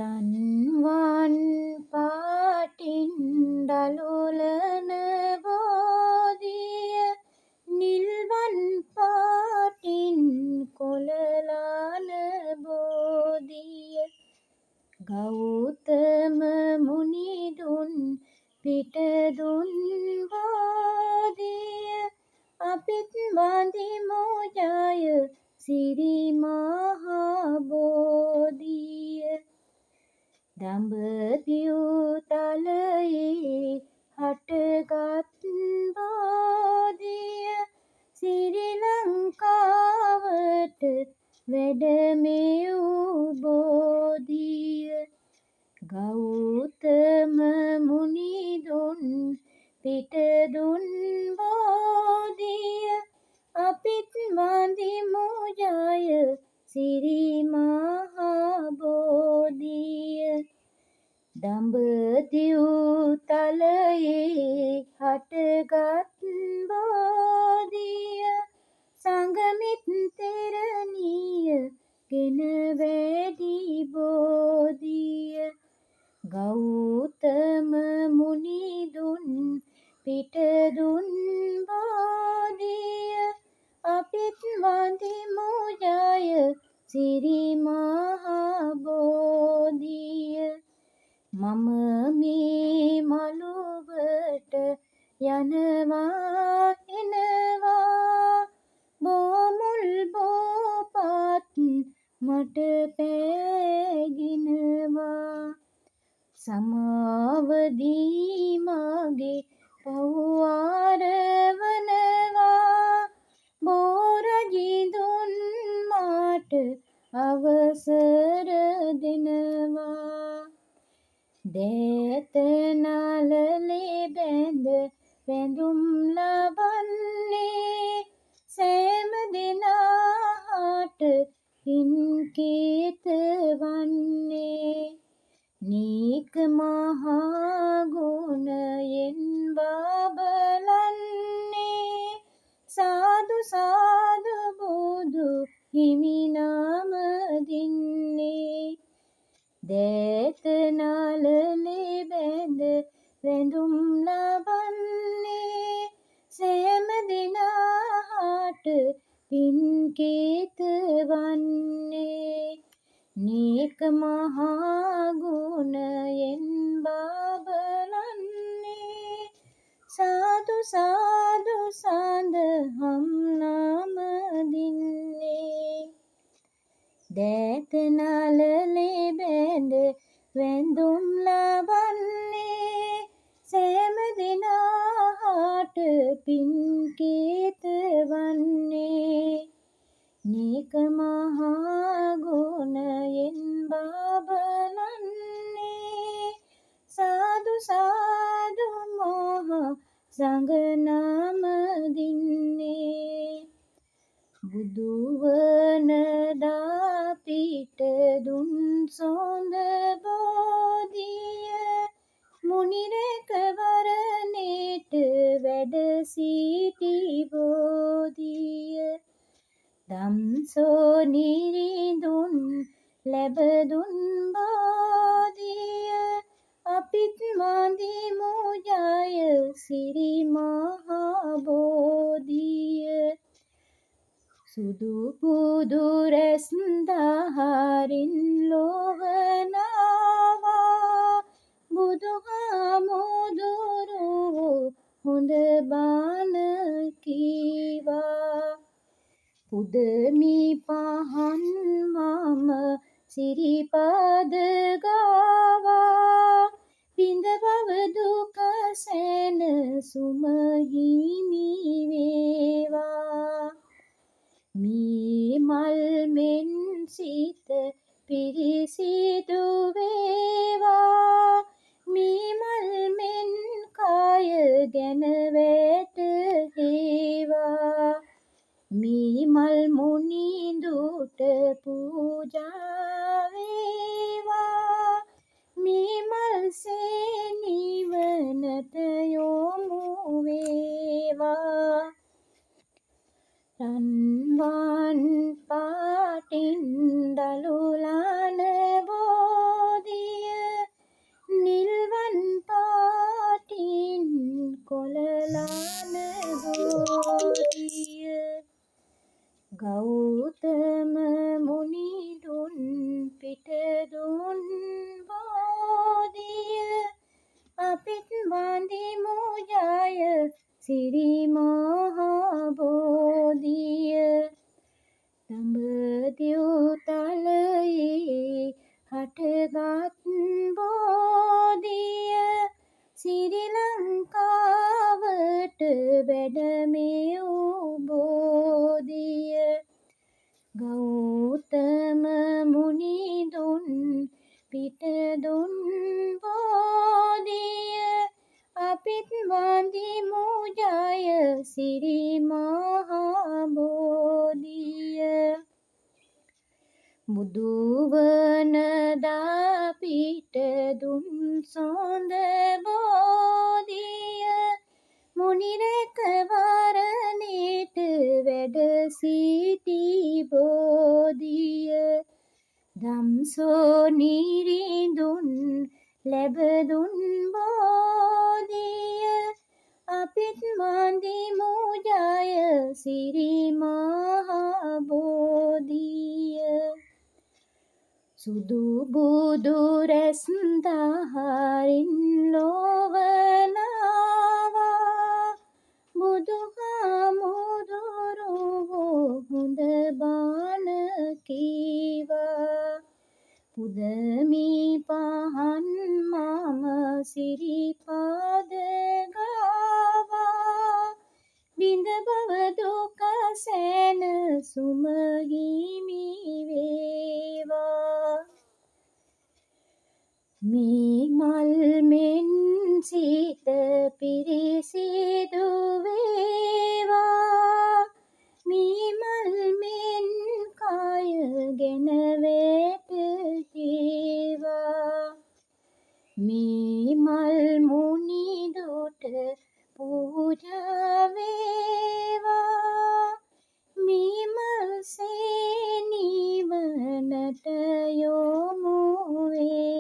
රන්වන් පාටින් දලුලන බෝධිය නිල්වන් පාටින් කොළලාන බෝධිය ගෞතම මුනිදුන් පිටදුන් බෝධිය අපිත් වඳිමු ජය සිරි මහා බෝධිය දඹදිව් තලයේ හටගත් බෝධිය සිරි ලංකාවට වැඩමෙව් බෝධිය ගෞතම මුනිදුන් පිටදුන් බෝධිය අපිත් වඳිමු ජය සිරි මහා බෝධිය දඹදිව් තලයේ හටගත් බෝධිය සංගමිත් තෙරණිය ගෙන වැඩි බෝධිය ගෞතම මුනිදුන් පිටදුන් බෝධිය අපිත් වඳිමු ජය සිරි මහා බෝධිය මම මේ මළුවට යනවා එනවා බෝමුල් බෝපත් මට පෑගෙනවා සමාවදී මගේ පව් ආරවනවා බෝරජිඳුන් මාට අවසර දෙනවා දෑත නළලේ බැඳ වැඳුම් ලබන්නේ සෑම දෙනාට පින්කේත වන්නේ නීක මහා ගුණයෙන් බබලන්නේ සාදු සාදු බුදු හිමි නම දින්නේ දෑත නළලේ බැඳ වැඳුම් ලබන්නේ සෑම දෙනාට පින්කේත වන්නේ නීක මහා ගුණයෙන් බබලන්නේ සාදු සාදු සඳහම් නම දින්නේ දෑත නළලේ බැඳ වැඳුම් ලබන්නේ සෑම දෙනාට පින්කේත වන්නේ නීක මහා ගුණයෙන් බබලන්නේ සාදු සාදු මහා සංඝ නම දින්නේ බුදුවන දා පිටදුන් සොඳ බෝධිය මුනි රැකවරණේට වැඩ සිටි බෝධිය දම්සෝ නිරිඳුන් ලැබදුන් බෝධිය අපිත් වඳිමු ජය සිරි මහා බෝධිය සුදු පුදු රැස් දහරින් ලොවනවා බුදුහාමුදුරුවෝ හොඳ බණ කීවා පුදමි පහන් මම සිරිපද ගාවා පිඳ බව දුක සැනසුම හිමි වේවා මී මල් මෙන් සිත පිරිසිදු වේවා මී මල් මෙන් කය ගැන වැටහේවා මී මල් මුනිඳුට පූජා වේවා මී මල් සේ නිවනට යොමු වේවා රන්වන් පාටින් දලුලන හටගත් බෝධිය සිරි ලංකාවට වැඩමෙව් බෝධිය ගෞතම මුනිදුන් පිටදුන් බෝධිය අපිත් වඳිමු ජය සිරි මහා බෝධිය බුදුවන දා පිටදුන් සොඳ බෝධිය මුනි රැකවරණෙට වැඩ සිටි බෝධිය ධම්සෝනිරිඳුන් ලැබදුන් බෝධිය අපිත් වඳිමු ජය සිරි මහා බෝධිය සුදු බුදු රැස් දහරින් ලොවනාවා බුදුහාමුදුරුවෝ හොඳ බණ කීවා පුදමි පහන් මම සිරිපද ගාවා බිඳ බව දුක සැනසුම හිමි වේවා මේ මල් මෙන් සිත පිරිසිදු වේවා මේ මල් මෙන් කය ගෙන වැටේවා මේ මල් මුනි දුට පූජා වේවා මේ මල් සේ නිවනට යොමු වේ